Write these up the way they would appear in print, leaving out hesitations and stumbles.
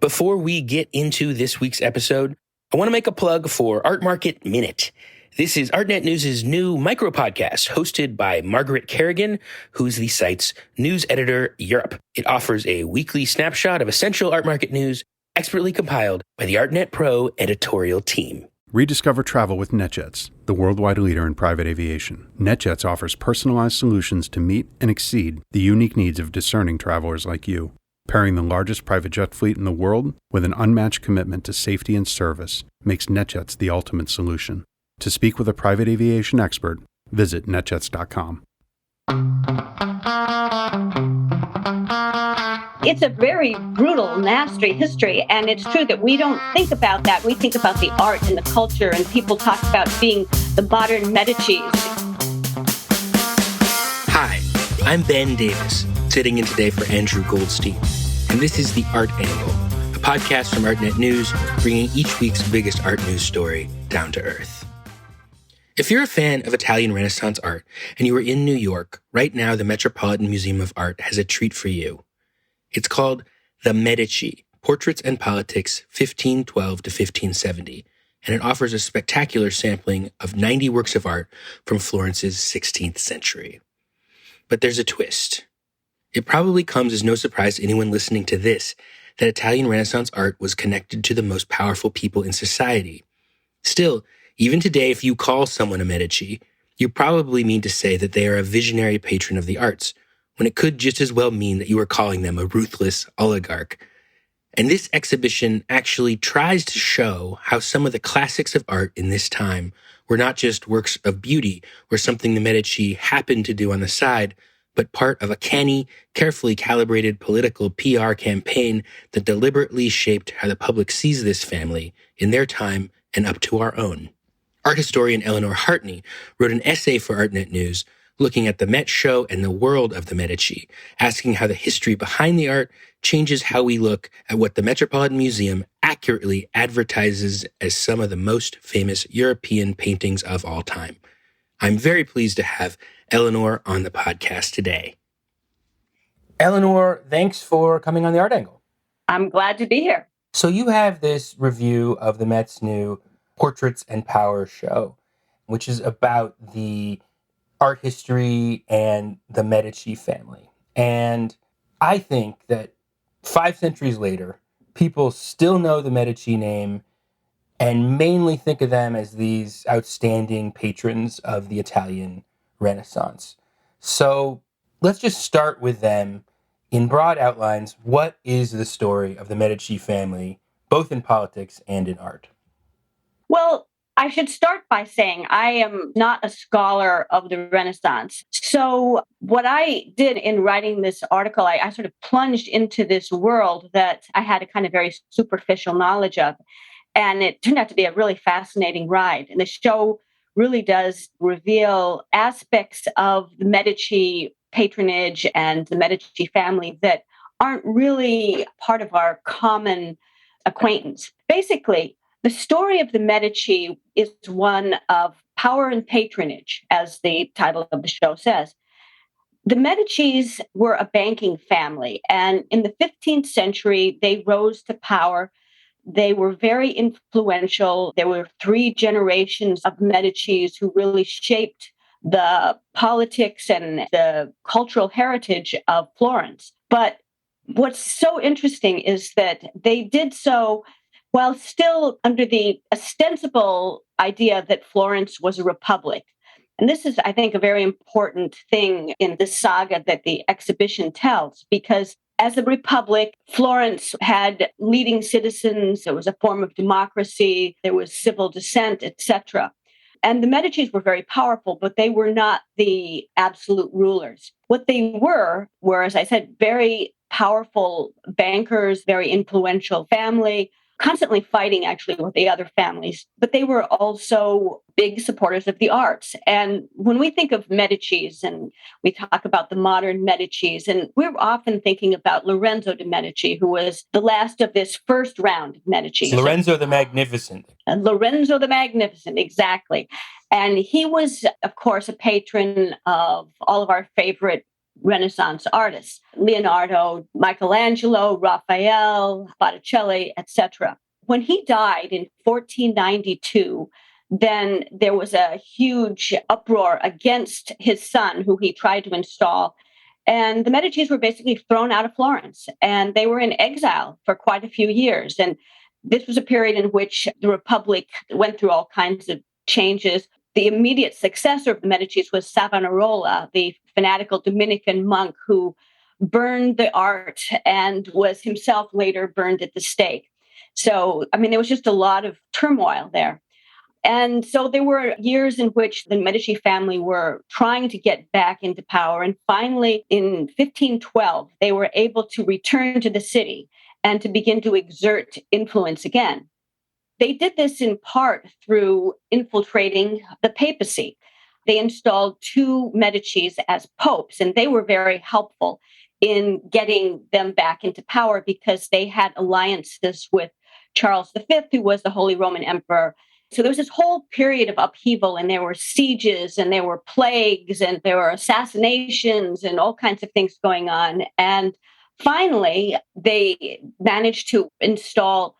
Before we get into this week's episode, I want to make a plug for Art Market Minute. This is ArtNet News' new micro-podcast hosted by Margaret Kerrigan, who's the site's news editor Europe. It offers a weekly snapshot of essential art market news, expertly compiled by the ArtNet Pro editorial team. Rediscover travel with NetJets, the worldwide leader in private aviation. NetJets offers personalized solutions to meet and exceed the unique needs of discerning travelers like you. Pairing the largest private jet fleet in the world with an unmatched commitment to safety and service makes NetJets the ultimate solution. To speak with a private aviation expert, visit netjets.com. It's a very brutal, nasty history, and it's true that we don't think about that. We think about the art and the culture, and people talk about being the modern Medicis. Hi, I'm Ben Davis, sitting in today for Andrew Goldstein, and this is The Art Angle, a podcast from ArtNet News, bringing each week's biggest art news story down to earth. If you're a fan of Italian Renaissance art and you are in New York, right now the Metropolitan Museum of Art has a treat for you. It's called The Medici, Portraits and Politics 1512 to 1570, and it offers a spectacular sampling of 90 works of art from Florence's 16th century. But there's a twist. It probably comes as no surprise to anyone listening to this that Italian Renaissance art was connected to the most powerful people in society. Still, even today, if you call someone a Medici, you probably mean to say that they are a visionary patron of the arts, when it could just as well mean that you are calling them a ruthless oligarch. And this exhibition actually tries to show how some of the classics of art in this time were not just works of beauty or something the Medici happened to do on the side, but part of a canny, carefully calibrated political PR campaign that deliberately shaped how the public sees this family in their time and up to our own. Art historian Eleanor Hartney wrote an essay for ArtNet News looking at the Met show and the world of the Medici, asking how the history behind the art changes how we look at what the Metropolitan Museum accurately advertises as some of the most famous European paintings of all time. I'm very pleased to have Eleanor on the podcast today. Eleanor, thanks for coming on the Art Angle. I'm glad to be here. So you have this review of the Met's new Portraits and Power show, which is about the art history and the Medici family. And I think that 5 centuries later, people still know the Medici name and mainly think of them as these outstanding patrons of the Italian Renaissance. So let's just start with them. In broad outlines, what is the story of the Medici family, both in politics and in art? Well, I should start by saying I am not a scholar of the Renaissance. So what I did in writing this article, I sort of plunged into this world that I had a kind of very superficial knowledge of. And it turned out to be a really fascinating ride. And the show really does reveal aspects of the Medici patronage and the Medici family that aren't really part of our common acquaintance. Basically, the story of the Medici is one of power and patronage, as the title of the show says. The Medicis were a banking family, and in the 15th century, they rose to power. They were very influential. There were 3 generations of Medicis who really shaped the politics and the cultural heritage of Florence. But what's so interesting is that they did so while still under the ostensible idea that Florence was a republic. And this is, I think, a very important thing in the saga that the exhibition tells, because as a republic, Florence had leading citizens, there was a form of democracy, there was civil dissent, etc. And the Medicis were very powerful, but they were not the absolute rulers. What they were, as I said, very powerful bankers, very influential family, constantly fighting actually with the other families, but they were also big supporters of the arts. And when we think of Medicis and we talk about the modern Medicis, and we're often thinking about Lorenzo de' Medici, who was the last of this first round of Medici. Lorenzo the Magnificent. Lorenzo the Magnificent, exactly. And he was, of course, a patron of all of our favorite Renaissance artists: Leonardo, Michelangelo, Raphael, Botticelli, etc. When he died in 1492, then there was a huge uproar against his son, who he tried to install. And the Medicis were basically thrown out of Florence, and they were in exile for quite a few years. And this was a period in which the Republic went through all kinds of changes. The immediate successor of the Medicis was Savonarola, the fanatical Dominican monk who burned the art and was himself later burned at the stake. So, I mean, there was just a lot of turmoil there. And so there were years in which the Medici family were trying to get back into power. And finally, in 1512, they were able to return to the city and to begin to exert influence again. They did this in part through infiltrating the papacy. They installed two Medicis as popes, and they were very helpful in getting them back into power because they had alliances with Charles V, who was the Holy Roman Emperor. So there was this whole period of upheaval, and there were sieges, and there were plagues, and there were assassinations, and all kinds of things going on. And finally, they managed to install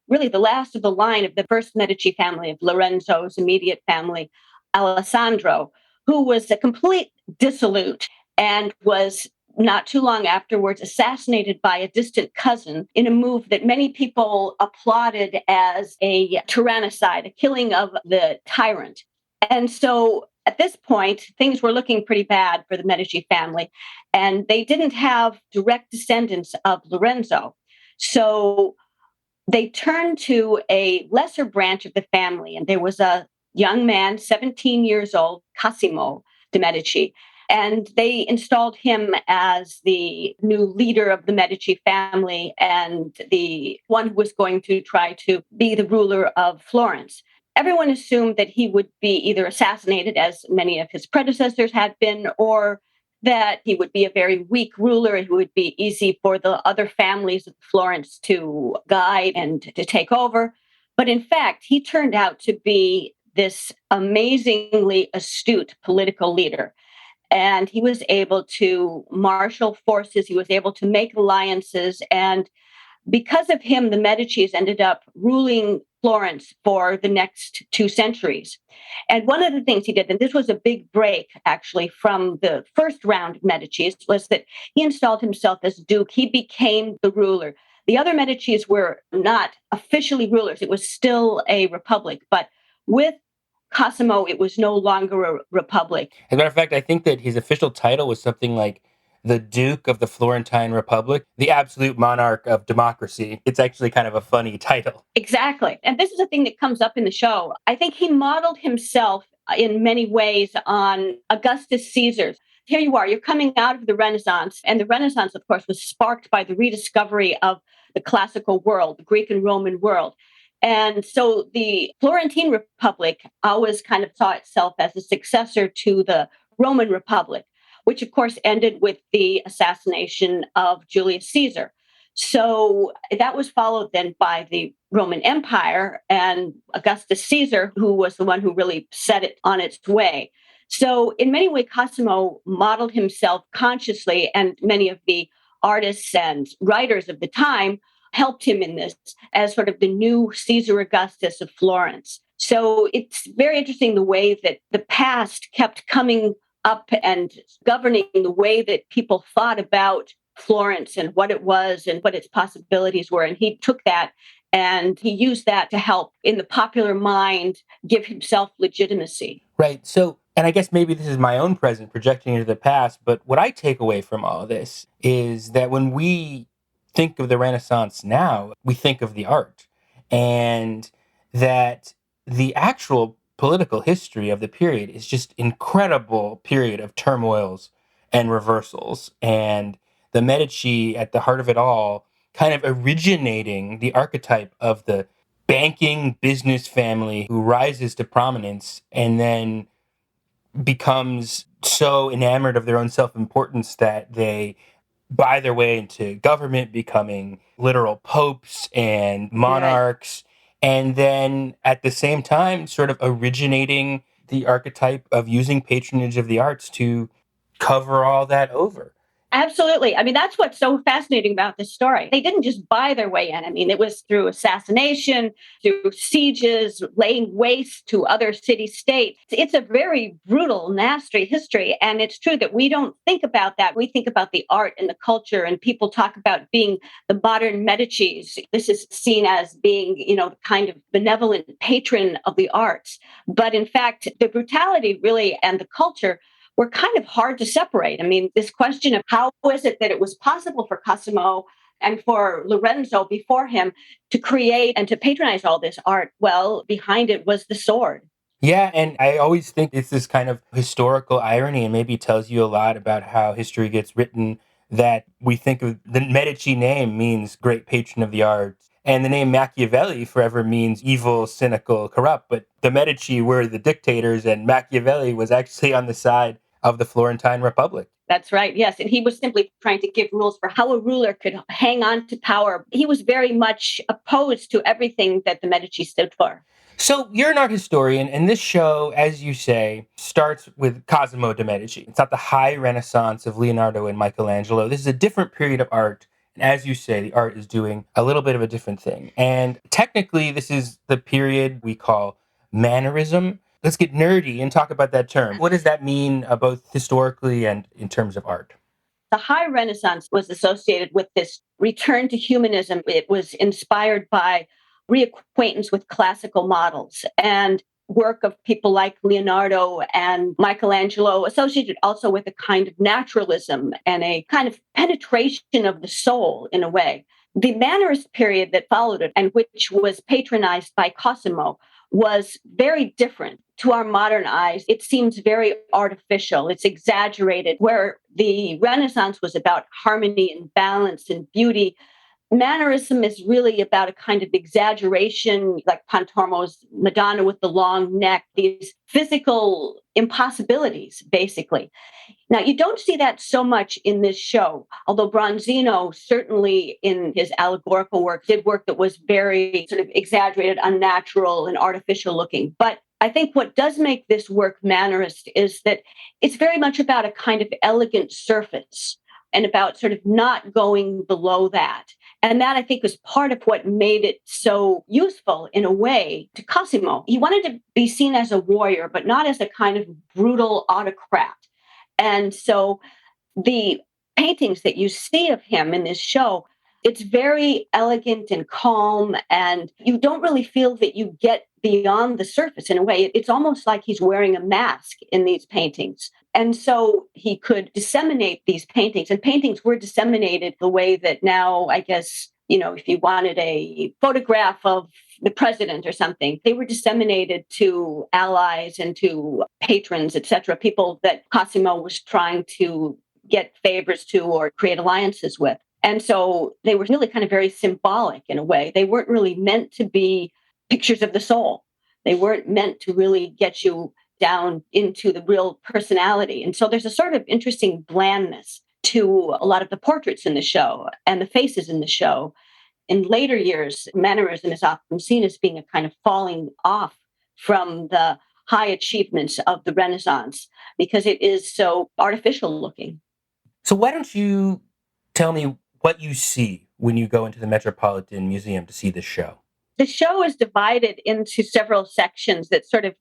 really the last of the line of the first Medici family, of Lorenzo's immediate family, Alessandro, who was a complete dissolute and was not too long afterwards assassinated by a distant cousin in a move that many people applauded as a tyrannicide, a killing of the tyrant. And so at this point, things were looking pretty bad for the Medici family, and they didn't have direct descendants of Lorenzo. So they turned to a lesser branch of the family, and there was a young man, 17 years old, Cosimo de' Medici, and they installed him as the new leader of the Medici family and the one who was going to try to be the ruler of Florence. Everyone assumed that he would be either assassinated, as many of his predecessors had been, or that he would be a very weak ruler. It would be easy for the other families of Florence to guide and to take over. But in fact, he turned out to be this amazingly astute political leader. And he was able to marshal forces. He was able to make alliances. And because of him, the Medicis ended up ruling Florence for the next 2 centuries. And one of the things he did, and this was a big break actually from the first round of Medicis, was that he installed himself as Duke. He became the ruler. The other Medicis were not officially rulers. It was still a republic. But with Cosimo, it was no longer a republic. As a matter of fact, I think that his official title was something like the Duke of the Florentine Republic, the absolute monarch of democracy. It's actually kind of a funny title. Exactly. And this is a thing that comes up in the show. I think he modeled himself in many ways on Augustus Caesar. Here you are, you're coming out of the Renaissance. And the Renaissance, of course, was sparked by the rediscovery of the classical world, the Greek and Roman world. And so the Florentine Republic always kind of saw itself as a successor to the Roman Republic, which of course ended with the assassination of Julius Caesar. So that was followed then by the Roman Empire and Augustus Caesar, who was the one who really set it on its way. So in many ways, Cosimo modeled himself consciously, and many of the artists and writers of the time helped him in this as sort of the new Caesar Augustus of Florence. So it's very interesting the way that the past kept coming up and governing the way that people thought about Florence and what it was and what its possibilities were. And he took that and he used that to help in the popular mind give himself legitimacy. Right. So, and I guess maybe this is my own present projecting into the past, but what I take away from all of this is that when we think of the Renaissance now, we think of the art, and that the actual political history of the period is just incredible period of turmoils and reversals, and the Medici at the heart of it all kind of originating the archetype of the banking business family who rises to prominence and then becomes so enamored of their own self-importance that they buy their way into government, becoming literal popes and monarchs, and then at the same time sort of originating the archetype of using patronage of the arts to cover all that over. Absolutely. I mean, that's what's so fascinating about this story. They didn't just buy their way in. I mean, it was through assassination, through sieges, laying waste to other city states. It's a very brutal, nasty history. And it's true that we don't think about that. We think about the art and the culture, and people talk about being the modern Medicis. This is seen as being, kind of benevolent patron of the arts. But in fact, the brutality really and the culture were kind of hard to separate. I mean, this question of how is it that it was possible for Cosimo and for Lorenzo before him to create and to patronize all this art? Well, behind it was the sword. Yeah, and I always think it's this kind of historical irony, and maybe tells you a lot about how history gets written, that we think of the Medici name means great patron of the arts, and the name Machiavelli forever means evil, cynical, corrupt. But the Medici were the dictators, and Machiavelli was actually on the side of the Florentine Republic. That's right. Yes. And he was simply trying to give rules for how a ruler could hang on to power. He was very much opposed to everything that the Medici stood for. So you're an art historian, and this show, as you say, starts with Cosimo de' Medici. It's not the high Renaissance of Leonardo and Michelangelo. This is a different period of art. And as you say, the art is doing a little bit of a different thing. And technically, this is the period we call mannerism. Let's get nerdy and talk about that term. What does that mean, both historically and in terms of art? The high Renaissance was associated with this return to humanism. It was inspired by reacquaintance with classical models and work of people like Leonardo and Michelangelo, associated also with a kind of naturalism and a kind of penetration of the soul in a way. The Mannerist period that followed it, and which was patronized by Cosimo, was very different. To our modern eyes, it seems very artificial. It's exaggerated. Where the Renaissance was about harmony and balance and beauty, mannerism is really about a kind of exaggeration, like Pontormo's Madonna with the long neck, these physical impossibilities, basically. Now, you don't see that so much in this show, although Bronzino certainly in his allegorical work did work that was very sort of exaggerated, unnatural, and artificial looking. But I think what does make this work mannerist is that it's very much about a kind of elegant surface and about sort of not going below that. And that, I think, was part of what made it so useful in a way to Cosimo. He wanted to be seen as a warrior, but not as a kind of brutal autocrat. And so the paintings that you see of him in this show, it's very elegant and calm, and you don't really feel that you get beyond the surface in a way. It's almost like he's wearing a mask in these paintings. And so he could disseminate these paintings, and paintings were disseminated the way that now, I guess, if you wanted a photograph of the president or something, they were disseminated to allies and to patrons, etc., people that Cosimo was trying to get favors to or create alliances with. And so they were really kind of very symbolic in a way. They weren't really meant to be pictures of the soul. They weren't meant to really get you down into the real personality. And so there's a sort of interesting blandness to a lot of the portraits in the show and the faces in the show. In later years, mannerism is often seen as being a kind of falling off from the high achievements of the Renaissance because it is so artificial looking. So why don't you tell me what you see when you go into the Metropolitan Museum to see this show? The show is divided into several sections that sort of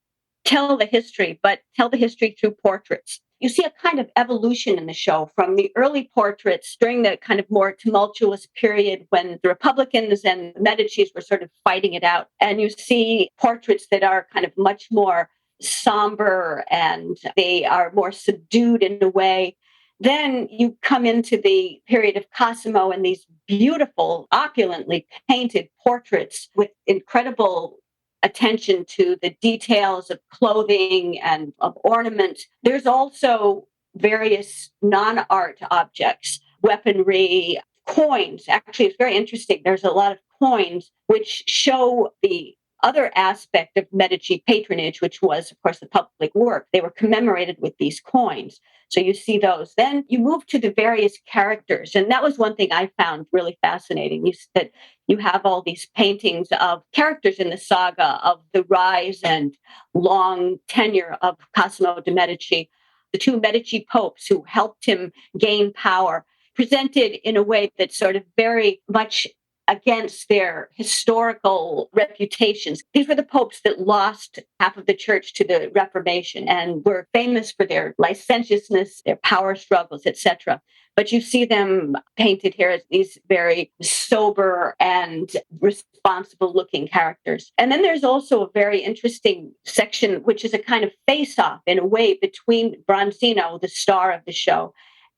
tell the history, but tell the history through portraits. You see a kind of evolution in the show from the early portraits during the kind of more tumultuous period when the Republicans and the Medicis were sort of fighting it out. And you see portraits that are kind of much more somber and they are more subdued in a way. Then you come into the period of Cosimo and these beautiful, opulently painted portraits with incredible attention to the details of clothing and of ornament. There's also various non-art objects, weaponry, coins. Actually, it's very interesting. There's a lot of coins which show the other aspect of Medici patronage, which was, of course, the public work. They were commemorated with these coins. So you see those. Then you move to the various characters. And that was one thing I found really fascinating, that you have all these paintings of characters in the saga of the rise and long tenure of Cosimo de' Medici. the two Medici popes who helped him gain power, presented in a way that's sort of very much against their historical reputations. These were the popes that lost half of the church to the Reformation and were famous for their licentiousness, their power struggles, etc. But you see them painted here as these very sober and responsible looking characters. And then there's also a very interesting section, which is a kind of face-off in a way between Bronzino, the star of the show,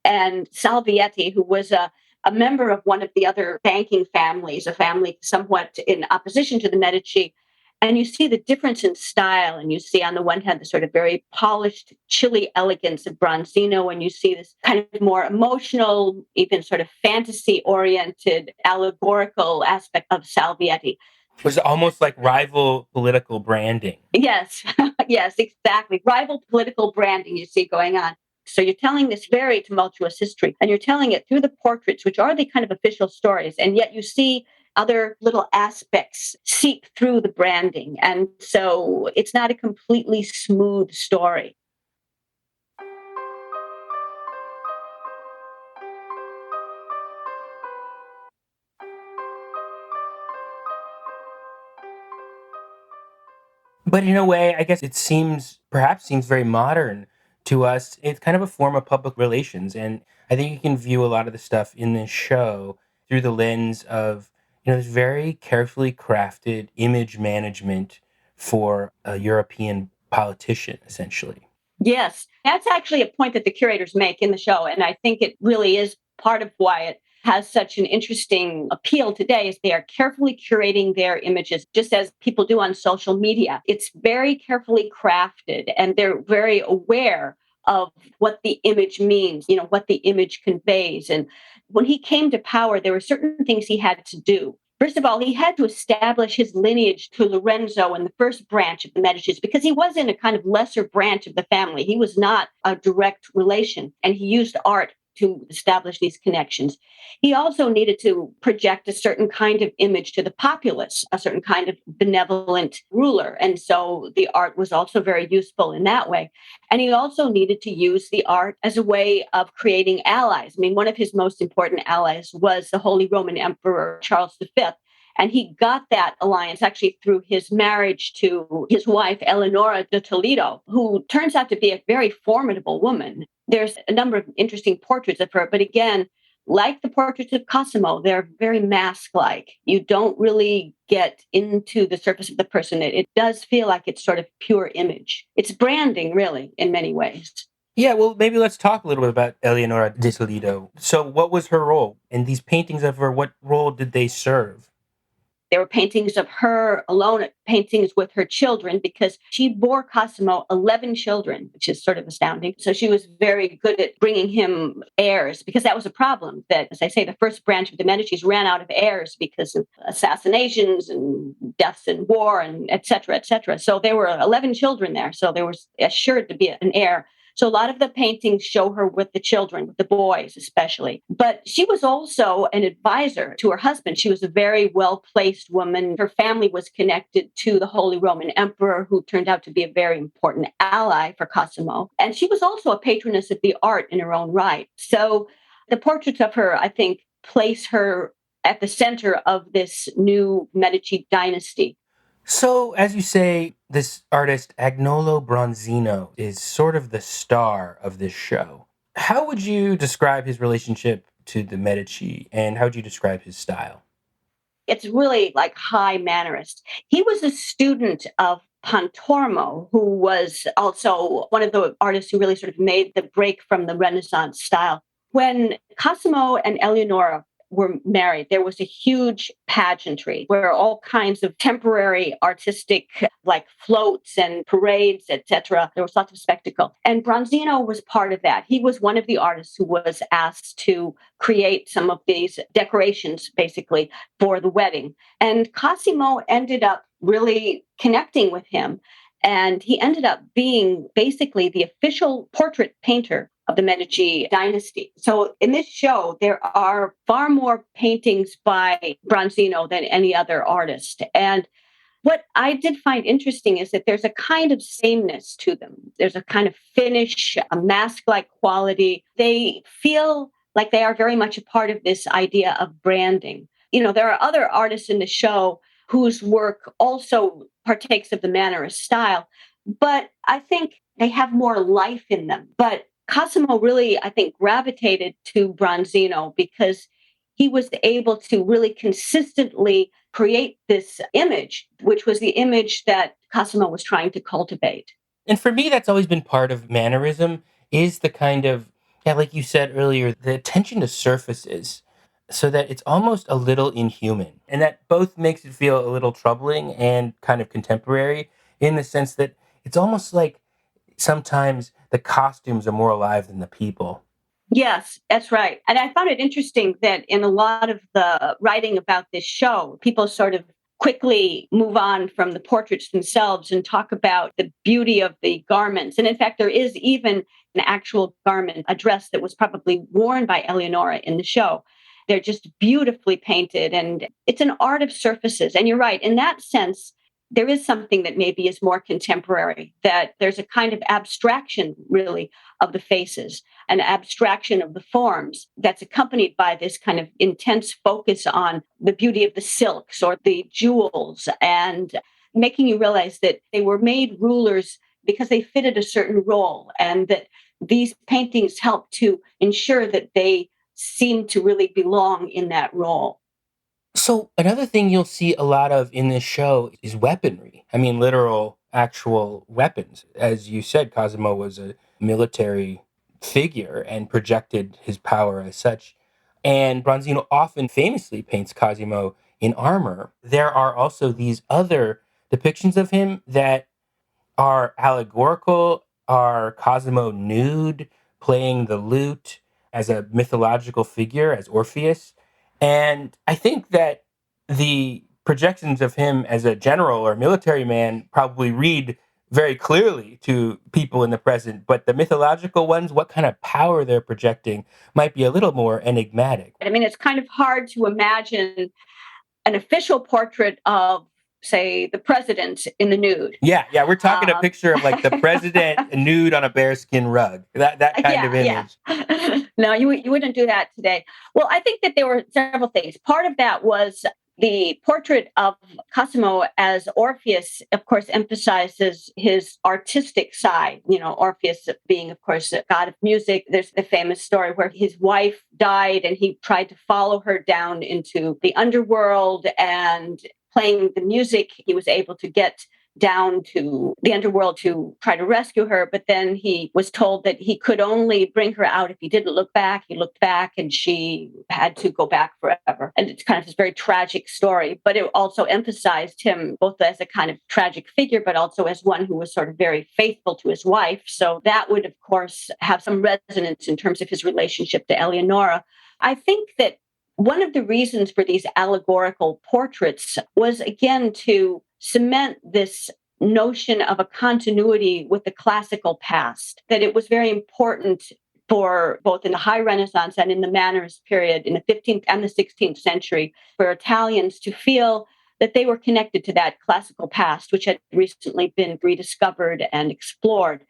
and Salviati, who was a member of one of the other banking families, a family somewhat in opposition to the Medici. And you see the difference in style. And you see, on the one hand, the sort of very polished, chilly elegance of Bronzino, and you see this kind of more emotional, even sort of fantasy-oriented, allegorical aspect of Salviati. It was almost like rival political branding. Yes, yes, exactly. Rival political branding you see going on. So you're telling this very tumultuous history, and you're telling it through the portraits, which are the kind of official stories. And yet you see other little aspects seep through the branding. And so it's not a completely smooth story. But in a way, I guess it perhaps seems very modern to us. It's kind of a form of public relations. And I think you can view a lot of the stuff in this show through the lens of, this very carefully crafted image management for a European politician, essentially. Yes, that's actually a point that the curators make in the show. And I think it really is part of why it has such an interesting appeal today is they are carefully curating their images, just as people do on social media. It's very carefully crafted, and they're very aware of what the image means, what the image conveys. And when he came to power, there were certain things he had to do. First of all, he had to establish his lineage to Lorenzo and the first branch of the Medicis, because he was in a kind of lesser branch of the family. He was not a direct relation, and he used art to establish these connections. He also needed to project a certain kind of image to the populace, a certain kind of benevolent ruler. And so the art was also very useful in that way. And he also needed to use the art as a way of creating allies. I mean, one of his most important allies was the Holy Roman Emperor Charles V. And he got that alliance actually through his marriage to his wife, Eleonora de Toledo, who turns out to be a very formidable woman. There's a number of interesting portraits of her, but again, like the portraits of Cosimo, they're very mask-like. You don't really get into the surface of the person. It does feel like it's sort of pure image. It's branding, really, in many ways. Yeah, well, maybe let's talk a little bit about Eleonora de Toledo. So what was her role? And these paintings of her, what role did they serve? There were paintings of her alone, paintings with her children, because she bore Cosimo 11 children, which is sort of astounding. So she was very good at bringing him heirs, because that was a problem that, as I say, the first branch of the Medicis ran out of heirs because of assassinations and deaths in war and et cetera, et cetera. So there were 11 children there. So there was assured to be an heir. So a lot of the paintings show her with the children, with the boys especially. But she was also an advisor to her husband. She was a very well-placed woman. Her family was connected to the Holy Roman Emperor, who turned out to be a very important ally for Cosimo. And she was also a patroness of the art in her own right. So the portraits of her, I think, place her at the center of this new Medici dynasty. So, as you say, this artist, Agnolo Bronzino, is sort of the star of this show. How would you describe his relationship to the Medici, and how would you describe his style? It's really like high mannerist. He was a student of Pontormo, who was also one of the artists who really sort of made the break from the Renaissance style. When Cosimo and Eleonora were married, there was a huge pageantry where all kinds of temporary artistic, like floats and parades, etc. There was lots of spectacle. And Bronzino was part of that. He was one of the artists who was asked to create some of these decorations, basically, for the wedding. And Cosimo ended up really connecting with him. And he ended up being basically the official portrait painter of the Medici dynasty. So in this show, there are far more paintings by Bronzino than any other artist. And What I did find interesting is that there's a kind of sameness to them. There's a kind of finish, a mask-like quality. They feel like they are very much a part of this idea of branding. There are other artists in the show whose work also partakes of the Mannerist style, but I think they have more life in them. But Cosimo really, I think, gravitated to Bronzino because he was able to really consistently create this image, which was the image that Cosimo was trying to cultivate. And for me, that's always been part of mannerism is the kind of, yeah, like you said earlier, the attention to surfaces so that it's almost a little inhuman. And that both makes it feel a little troubling and kind of contemporary in the sense that it's almost like sometimes the costumes are more alive than the people. Yes, that's right. And I found it interesting that in a lot of the writing about this show, people sort of quickly move on from the portraits themselves and talk about the beauty of the garments. And in fact, there is even an actual garment, a dress that was probably worn by Eleonora in the show. They're just beautifully painted, and it's an art of surfaces. And you're right, in that sense, there is something that maybe is more contemporary, that there's a kind of abstraction, really, of the faces, an abstraction of the forms that's accompanied by this kind of intense focus on the beauty of the silks or the jewels, and making you realize that they were made rulers because they fitted a certain role, and that these paintings help to ensure that they seem to really belong in that role. So another thing you'll see a lot of in this show is weaponry. I mean, literal, actual weapons. As you said, Cosimo was a military figure and projected his power as such. And Bronzino often famously paints Cosimo in armor. There are also these other depictions of him that are allegorical, are Cosimo nude, playing the lute as a mythological figure, as Orpheus. And I think that the projections of him as a general or military man probably read very clearly to people in the present, but the mythological ones, what kind of power they're projecting, might be a little more enigmatic. I mean, it's kind of hard to imagine an official portrait of, say, the president in the nude. Yeah, we're talking a picture of like the president nude on a bearskin rug. That kind of image. Yeah. No, you wouldn't do that today. Well, I think that there were several things. Part of that was the portrait of Cosimo as Orpheus, of course, emphasizes his artistic side. Orpheus being, of course, a god of music. There's the famous story where his wife died and he tried to follow her down into the underworld, and playing the music, he was able to get down to the underworld to try to rescue her. But then he was told that he could only bring her out if he didn't look back. He looked back and she had to go back forever. And it's kind of this very tragic story, but it also emphasized him both as a kind of tragic figure, but also as one who was sort of very faithful to his wife. So that would, of course, have some resonance in terms of his relationship to Eleonora. I think that one of the reasons for these allegorical portraits was, again, to cement this notion of a continuity with the classical past, that it was very important for both in the High Renaissance and in the Mannerist period in the 15th and the 16th century for Italians to feel that they were connected to that classical past, which had recently been rediscovered and explored.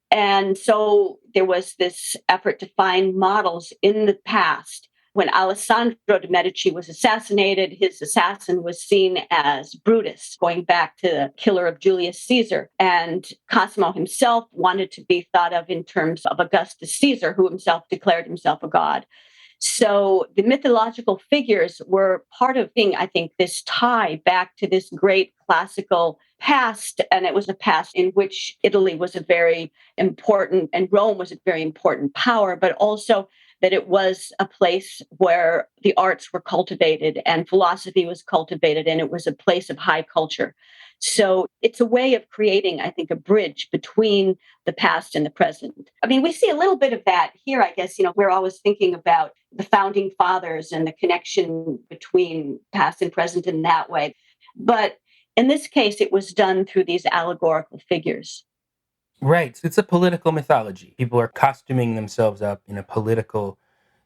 And so there was this effort to find models in the past. When Alessandro de' Medici was assassinated, his assassin was seen as Brutus, going back to the killer of Julius Caesar. And Cosimo himself wanted to be thought of in terms of Augustus Caesar, who himself declared himself a god. So the mythological figures were part of being, I think, this tie back to this great classical past. And it was a past in which Italy was a very important, and Rome was a very important power, but also that it was a place where the arts were cultivated and philosophy was cultivated, and it was a place of high culture. So it's a way of creating, I think, a bridge between the past and the present. I mean, we see a little bit of that here, I guess. We're always thinking about the founding fathers and the connection between past and present in that way. But in this case, it was done through these allegorical figures. Right. So it's a political mythology. People are costuming themselves up in a political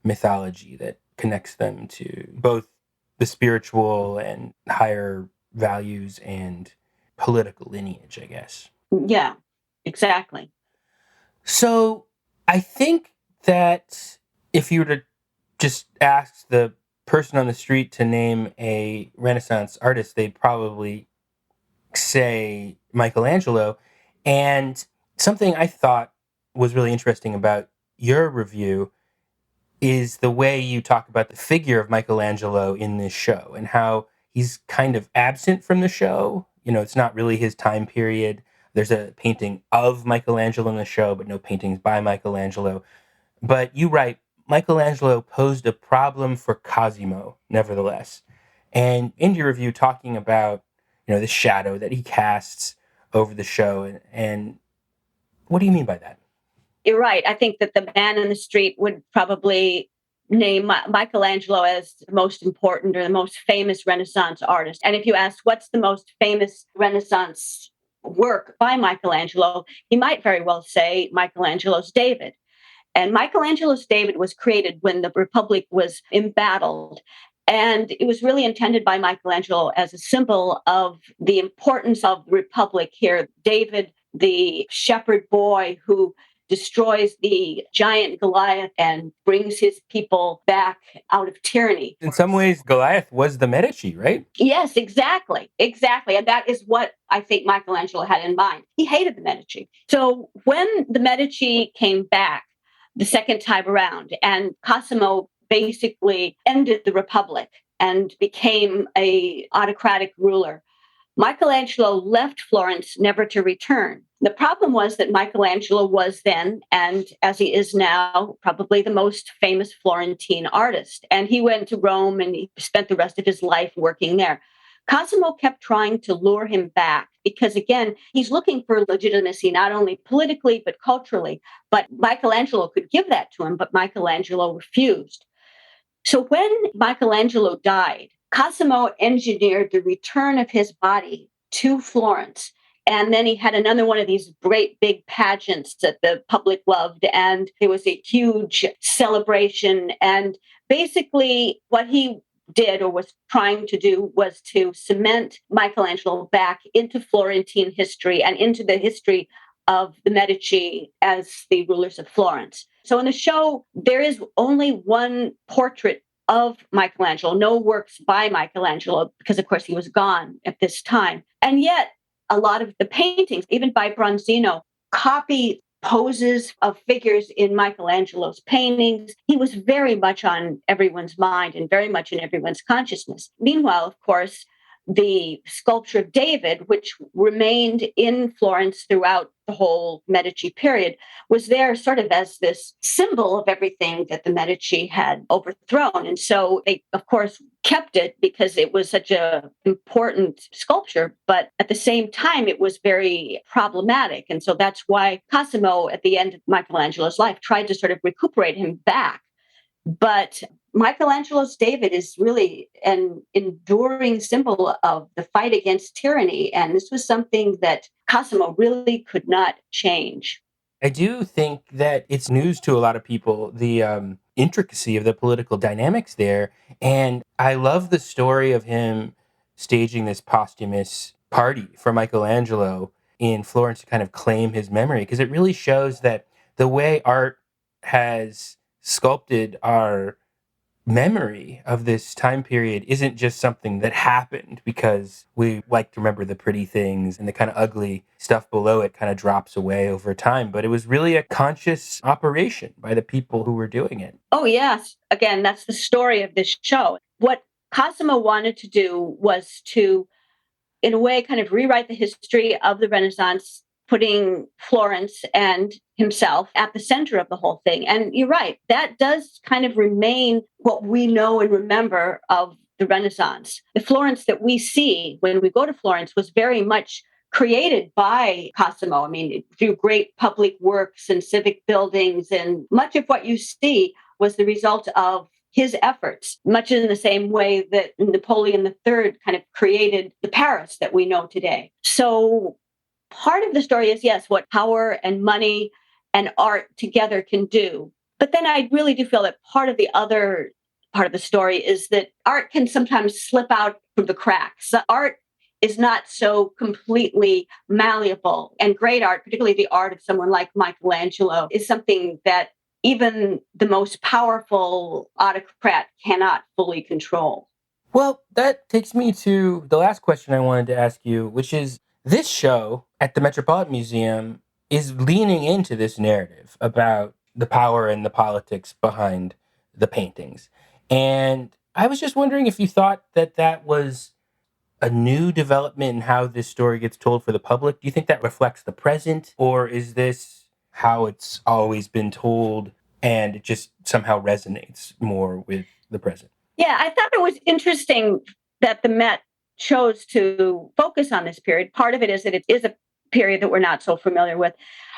mythology that connects them to both the spiritual and higher values and political lineage, I guess. Yeah, exactly. So I think that if you were to just ask the person on the street to name a Renaissance artist, they'd probably say Michelangelo. And something I thought was really interesting about your review is the way you talk about the figure of Michelangelo in this show and how he's kind of absent from the show. You know, it's not really his time period. There's a painting of Michelangelo in the show, but no paintings by Michelangelo. But you write, Michelangelo posed a problem for Cosimo, nevertheless. And in your review, talking about, the shadow that he casts over the show. And what do you mean by that? You're right. I think that the man in the street would probably name Michelangelo as the most important or the most famous Renaissance artist. And if you ask what's the most famous Renaissance work by Michelangelo, he might very well say Michelangelo's David. And Michelangelo's David was created when the Republic was embattled. And it was really intended by Michelangelo as a symbol of the importance of the Republic here. David, the shepherd boy who destroys the giant Goliath and brings his people back out of tyranny. In some ways, Goliath was the Medici, right? Yes, exactly. Exactly. And that is what I think Michelangelo had in mind. He hated the Medici. So when the Medici came back the second time around and Cosimo basically ended the Republic and became a autocratic ruler, Michelangelo left Florence never to return. The problem was that Michelangelo was then, and as he is now, probably the most famous Florentine artist. And he went to Rome and he spent the rest of his life working there. Cosimo kept trying to lure him back because, again, he's looking for legitimacy, not only politically, but culturally. But Michelangelo could give that to him, but Michelangelo refused. So when Michelangelo died, Cosimo engineered the return of his body to Florence. And then he had another one of these great big pageants that the public loved. And there was a huge celebration. And basically what he did or was trying to do was to cement Michelangelo back into Florentine history and into the history of the Medici as the rulers of Florence. So in the show, there is only one portrait of Michelangelo, no works by Michelangelo, because of course he was gone at this time. And yet a lot of the paintings, even by Bronzino, copy poses of figures in Michelangelo's paintings. He was very much on everyone's mind and very much in everyone's consciousness. Meanwhile, of course, the sculpture of David, which remained in Florence throughout the whole Medici period, was there sort of as this symbol of everything that the Medici had overthrown. And so they, of course, kept it because it was such an important sculpture, but at the same time, it was very problematic. And so that's why Cosimo, at the end of Michelangelo's life, tried to sort of recuperate him back. But Michelangelo's David is really an enduring symbol of the fight against tyranny. And this was something that Cosimo really could not change. I do think that it's news to a lot of people, the intricacy of the political dynamics there. And I love the story of him staging this posthumous party for Michelangelo in Florence to kind of claim his memory, because it really shows that the way art has sculpted our memory of this time period isn't just something that happened because we like to remember the pretty things and the kind of ugly stuff below it kind of drops away over time. But it was really a conscious operation by the people who were doing it. Oh, yes. Again, that's the story of this show. What Cosimo wanted to do was to, in a way, kind of rewrite the history of the Renaissance, putting Florence and himself at the center of the whole thing. And you're right, that does kind of remain what we know and remember of the Renaissance. The Florence that we see when we go to Florence was very much created by Cosimo. I mean, through great public works and civic buildings, and much of what you see was the result of his efforts, much in the same way that Napoleon III kind of created the Paris that we know today. So part of the story is, yes, what power and money and art together can do. But then I really do feel that part of the other part of the story is that art can sometimes slip out through the cracks. Art is not so completely malleable. And great art, particularly the art of someone like Michelangelo, is something that even the most powerful autocrat cannot fully control. Well, that takes me to the last question I wanted to ask you, which is this show at the Metropolitan Museum is leaning into this narrative about the power and the politics behind the paintings. And I was just wondering if you thought that that was a new development in how this story gets told for the public. Do you think that reflects the present, or is this how it's always been told and it just somehow resonates more with the present? Yeah, I thought it was interesting that the Met chose to focus on this period. Part of it is that it is a period that we're not so familiar with.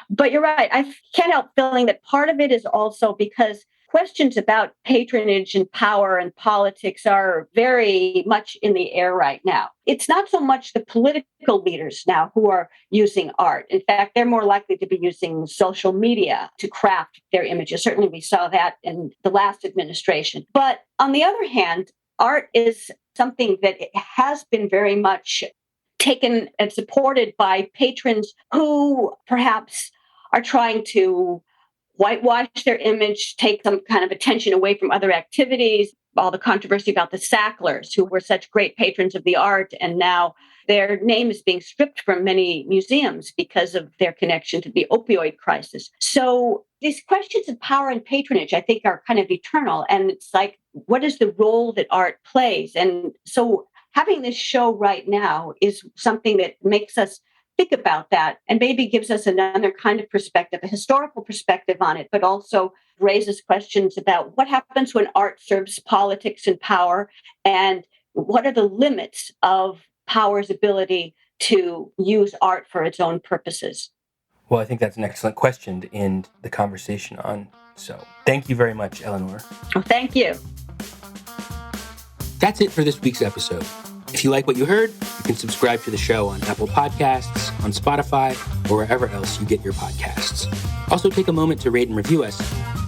But you're right. I can't help feeling that part of it is also because questions about patronage and power and politics are very much in the air right now. It's not so much the political leaders now who are using art. In fact, they're more likely to be using social media to craft their images. Certainly, we saw that in the last administration. But on the other hand, art is something that has been very much taken and supported by patrons who perhaps are trying to whitewash their image, take some kind of attention away from other activities. All the controversy about the Sacklers, who were such great patrons of the art, and now their name is being stripped from many museums because of their connection to the opioid crisis. So these questions of power and patronage, I think, are kind of eternal. And it's like, what is the role that art plays? And so having this show right now is something that makes us think about that and maybe gives us another kind of perspective, a historical perspective on it, but also raises questions about what happens when art serves politics and power, and what are the limits of power's ability to use art for its own purposes. Well, I think that's an excellent question to end the conversation on. So thank you very much, Eleanor. Oh, thank you. That's it for this week's episode. If you like what you heard, you can subscribe to the show on Apple Podcasts, on Spotify, or wherever else you get your podcasts. Also, take a moment to rate and review us.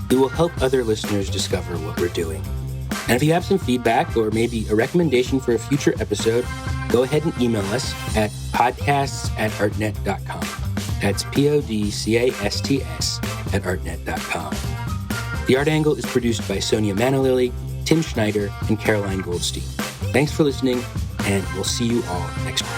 It will help other listeners discover what we're doing. And if you have some feedback or maybe a recommendation for a future episode, go ahead and email us at podcasts@artnet.com. That's podcasts@artnet.com. The Art Angle is produced by Sonia Manalili, Tim Schneider, and Caroline Goldstein. Thanks for listening, and we'll see you all next week.